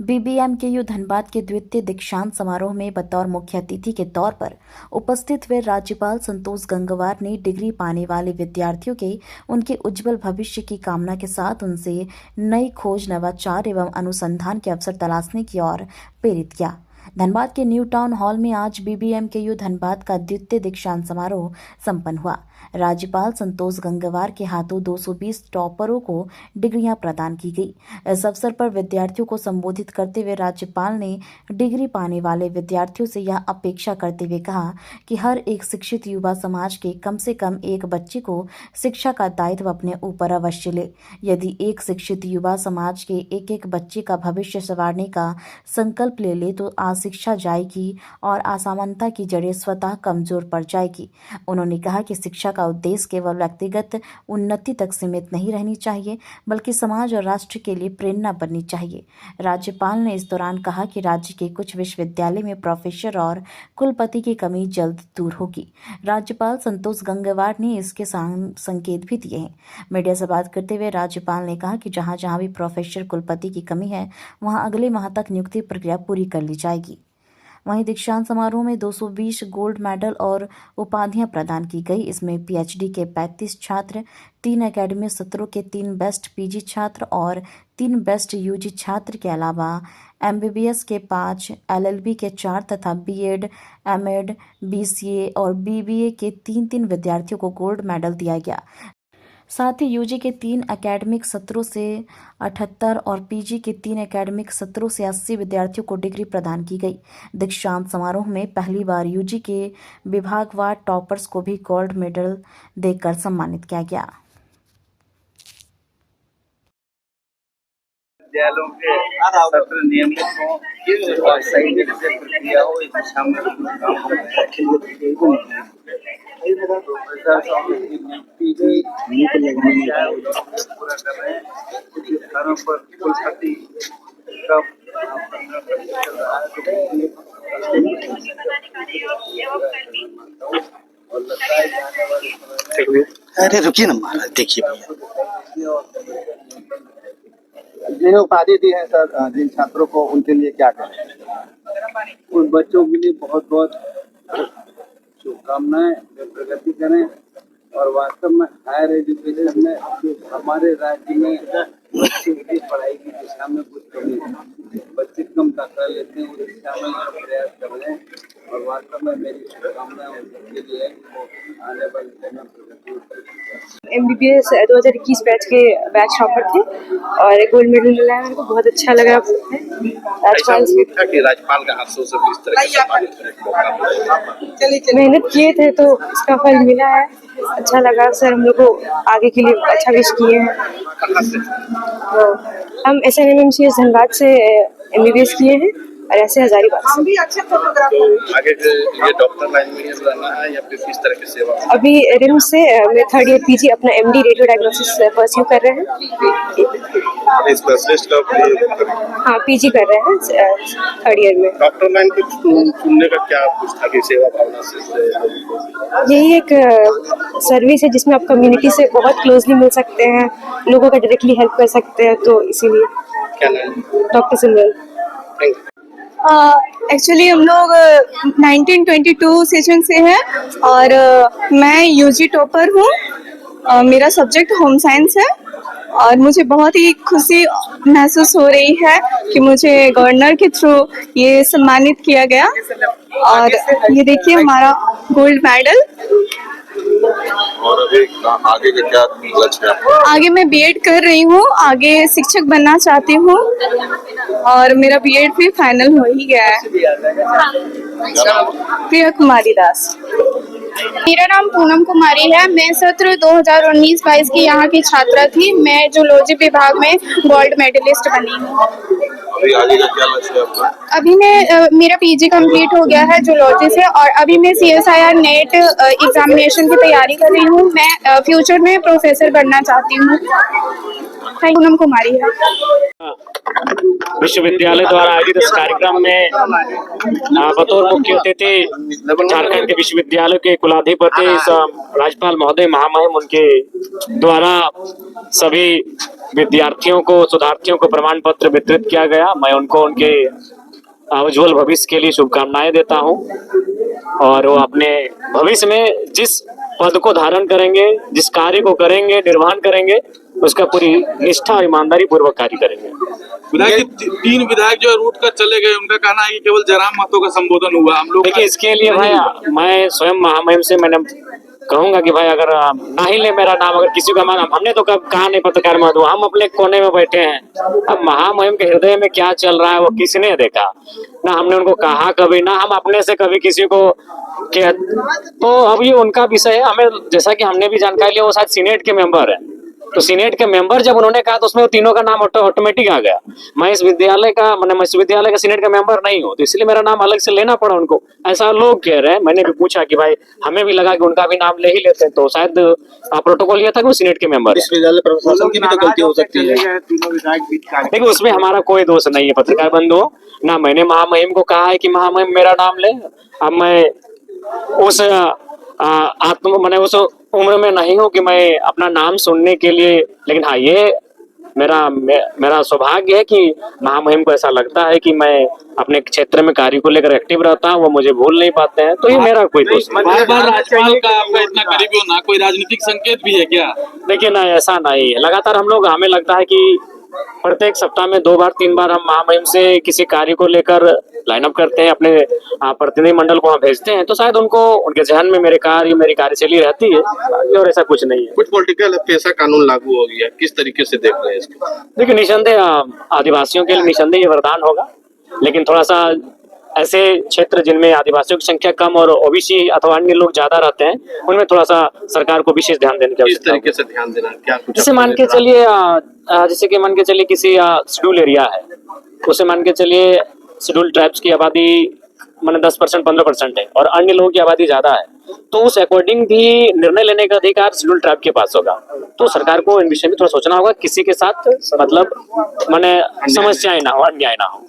BBMKU Dhanbad के द्वितीय दीक्षांत समारोह में बतौर मुख्य अतिथि के तौर पर उपस्थित हुए राज्यपाल संतोष गंगवार ने डिग्री पाने वाले विद्यार्थियों के उनके उज्जवल भविष्य की कामना के साथ उनसे नई खोज, नवाचार एवं अनुसंधान के अवसर तलाशने की ओर प्रेरित किया। धनबाद के न्यू टाउन हॉल में आज बीबीएमकेयू धनबाद का द्वितीय दीक्षांत समारोह संपन्न हुआ। राज्यपाल संतोष गंगवार के हाथों 220 टॉपरों को डिग्रियां प्रदान की गई। इस अवसर पर विद्यार्थियों को संबोधित करते हुए राज्यपाल ने डिग्री पाने वाले विद्यार्थियों से यह अपेक्षा करते हुए कहा कि हर एक शिक्षित युवा समाज के कम से कम एक बच्चे को शिक्षा का दायित्व अपने ऊपर अवश्य ले। यदि एक शिक्षित युवा समाज के एक एक बच्चे का भविष्य संवारने का संकल्प ले तो अशिक्षा जाएगी और असमानता की जड़ें स्वतः कमजोर पड़ जाएगी। उन्होंने कहा कि शिक्षा का उद्देश्य केवल व्यक्तिगत उन्नति तक सीमित नहीं रहनी चाहिए, बल्कि समाज और राष्ट्र के लिए प्रेरणा बननी चाहिए। राज्यपाल ने इस दौरान कहा कि राज्य के कुछ विश्वविद्यालय में प्रोफेसर और कुलपति की कमी जल्द दूर होगी। राज्यपाल संतोष गंगवार ने इसके संकेत भी दिए हैं। मीडिया से बात करते हुए राज्यपाल ने कहा कि जहां जहां भी प्रोफेसर कुलपति की कमी है, वहां अगले माह तक नियुक्ति प्रक्रिया पूरी कर ली जाएगी। वहीं दीक्षांत समारोह में 220 गोल्ड मेडल और उपाधियां प्रदान की गई। इसमें पीएचडी के 35 छात्र, 3 एकेडमिक सत्रों के 3 बेस्ट पीजी छात्र और 3 बेस्ट यूजी छात्र के अलावा एमबीबीएस के 5, एलएलबी के 4 तथा बीएड, एमएड, बीसीए और बीबीए के 3-3 विद्यार्थियों को गोल्ड मेडल दिया गया। साथ ही यूजी के 3 एकेडमिक सत्रों से 78 और पीजी के 3 एकेडमिक सत्रों से 80 विद्यार्थियों को डिग्री प्रदान की गई। दीक्षांत समारोह में पहली बार यूजी के विभागवार टॉपर्स को भी गोल्ड मेडल देकर सम्मानित किया गया। विद्यालयों के सत्र नियमित हो और सही ढंग से प्रक्रिया हो, इस दिशा में काम हो रहा है। पूरा कर रहे हैं। कुछ स्थानों पर कुलपति का अरे रुकिए ना महाराज, देखिए जिन्हें उपाधि दी है सर, जिन छात्रों को, उनके लिए क्या करें? उन बच्चों के लिए बहुत बहुत शुभकामनाएं, प्रगति करें और वास्तव में हायर एजुकेशन में हमारे राज्य में बच्चों की पढ़ाई की दिशा में कुछ कमी है। बच्चे कम दाखिला लेते हैं, उस दिशा में प्रयास कर रहे हैं और वास्तव में मेरी शुभकामनाएं उनके लिए है कि वो आने वाले समय में प्रगति करें। एमबीबीएस 2021 बैच के बैच टॉपर थे और गोल्ड मेडल मिला है। मेरे को बहुत अच्छा लगा। राज्यपाल का हाथों से इस तरह के सम्मानित करने का मेहनत किए थे तो इसका फल मिला है। अच्छा लगा सर, हम लोग को आगे के लिए अच्छा विश किए हैं। कहाँ से? हम SNMMCS धनबाद से एमबीबीएस किए हैं और ऐसे हजारीबाग से। तो आगे ये डॉक्टर लाइन में ही रहना है या फिर किस तरह की सेवा? अभी रिम्स से मैं 3rd ईयर पीजी अपना MD रेडियो डायग्नोसिस परस्यू कर रहे हैं। स्पेशलिस्ट का हाँ, पीजी कर रहे हैं 3rd ईयर में। डॉक्टर लाइन को चुनने का क्या कुछ था कि सेवा भावना से? यही एक सर्विस है जिसमें आप कम्युनिटी से बहुत क्लोजली मिल सकते हैं, लोगों का डायरेक्टली हेल्प कर सकते हैं, तो इसीलिए। क्या नाम? Doctor Simran. Thank you. Actually हम लोग 1922 सेशन से हैं और मैं यूजी टॉपर हूँ। मेरा सब्जेक्ट होम साइंस है और मुझे बहुत ही खुशी महसूस हो रही है कि मुझे गवर्नर के थ्रू ये सम्मानित किया गया। और ये देखिए हमारा गोल्ड मेडल। और अभी आगे का क्या लक्ष्य है? आगे मैं बीएड कर रही हूँ, आगे शिक्षक बनना चाहती हूँ और मेरा बीएड भी फाइनल हो ही गया है। प्रिया कुमारी दास। मेरा नाम पूनम कुमारी है। मैं सत्र 2019-22 की यहाँ की छात्रा थी। मैं जूलॉजी विभाग में गोल्ड मेडलिस्ट बनी हूँ। अभी आगे का क्या लक्ष्य है आपका? अभी मैं मेरा पीजी कंप्लीट हो गया है जूलॉजी से और अभी मैं CSIR नेट एग्जामिनेशन की तैयारी कर रही हूँ। मैं फ्यूचर में प्रोफेसर बनना चाहती हूँ। पूनम कुमारी है। विश्वविद्यालय द्वारा आयोजित इस कार्यक्रम में बतौर मुख्य अतिथि झारखंड के विश्वविद्यालय के कुलाधिपति राज्यपाल महोदय महामहिम उनके द्वारा सभी विद्यार्थियों को शोधार्थियों को प्रमाण पत्र वितरित किया गया। मैं उनको उनके उज्जवल भविष्य के लिए शुभकामनाएं देता हूं और वो अपने भविष्य में जिस पद को धारण करेंगे, जिस कार्य को करेंगे, निर्वहन करेंगे, उसका पूरी निष्ठा और ईमानदारी पूर्वक कार्य करेंगे। विधायक तीन विधायक जो रूट कर चले गए, उनका कहना है कि केवल जयराम महतो का संबोधन हुआ। हम लोग देखिए, इसके लिए भाई मैं स्वयं महामहिम से मैंने कहूंगा कि भाई अगर ना ही ले मेरा नाम, अगर किसी का माना, हमने तो कब कहा नहीं पत्रकार महोदय, हम अपने कोने में बैठे हैं। अब महामहिम के हृदय में क्या चल रहा है वो किसने देखा? ना हमने उनको कहा कभी, ना हम अपने से कभी किसी को तो अब ये उनका विषय है। हमें जैसा कि हमने भी जानकारी लिया, वो शायद सीनेट के मेंबर है, तो सीनेट के मेंबर जब उन्होंने कहा तो उसमें वो तीनों का नाम ऑटोमेटिक आ गया। मैं इस विद्यालय का विश्वविद्यालय का सीनेट का मेंबर नहीं हूँ, तो इसलिए मेरा नाम अलग से लेना पड़ा उनको। ऐसा लोग कह रहे हैं। मैंने भी पूछा कि भाई हमें भी लगा कि उनका भी नाम ले ही लेते हैं, तो शायद प्रोटोकॉल लिया था कि वो सीनेट के मेंबर है। विश्वविद्यालय प्रशासन की भी तो गलती हो सकती है। देखिए, उसमें हमारा कोई दोष नहीं है पत्रकार बंधुओं। ना मैंने महामहिम को कहा है कि महामहिम मेरा नाम ले। अब मैं उस उस उम्र में नहीं हूँ कि मैं अपना नाम सुनने के लिए, लेकिन हाँ, ये मेरा सौभाग्य है कि महामहिम को ऐसा लगता है कि मैं अपने क्षेत्र में कार्य को लेकर एक्टिव रहता हूँ, वो मुझे भूल नहीं पाते हैं, तो ये मेरा कोई दोष नहीं। बार-बार राज्यपाल का आपका इतना करीबी होना कोई राजनीतिक संकेत भी है क्या? देखिए ना, ऐसा नहीं है। लगातार हमें लगता है कि प्रत्येक सप्ताह में 2 बार 3 बार हम महामहिम से किसी कार्य को लेकर लाइन अप करते हैं, अपने प्रतिनिधि मंडल को वहाँ भेजते हैं, तो शायद उनको उनके जहन में मेरी कार्यशैली रहती है, और ऐसा कुछ नहीं है। कुछ पॉलिटिकल पैसा कानून लागू हो गया, किस तरीके से देख रहे हैं इसको? देखिए, निसंदेह आदिवासियों के लिए निसंदेह ये वरदान होगा, लेकिन थोड़ा सा ऐसे क्षेत्र जिनमें आदिवासियों की संख्या कम और ओबीसी अथवा अन्य लोग ज्यादा रहते हैं, उनमें थोड़ा सा सरकार को विशेष ध्यान देने की किस आवश्यकता है। तरीके से ध्यान देना, क्या कुछ? जैसे मान के चलिए किसी शेड्यूल एरिया है, उसे मान के चलिए शेड्यूल ट्राइब्स की आबादी 10% 15% है और अन्य लोगों की आबादी ज्यादा है, तो उस अकॉर्डिंग भी निर्णय लेने का अधिकार शेड्यूल ट्राइब के पास होगा। तो सरकार को इन विषय में थोड़ा सोचना होगा, किसी के साथ समस्याएं ना हो, अन्याय ना हो।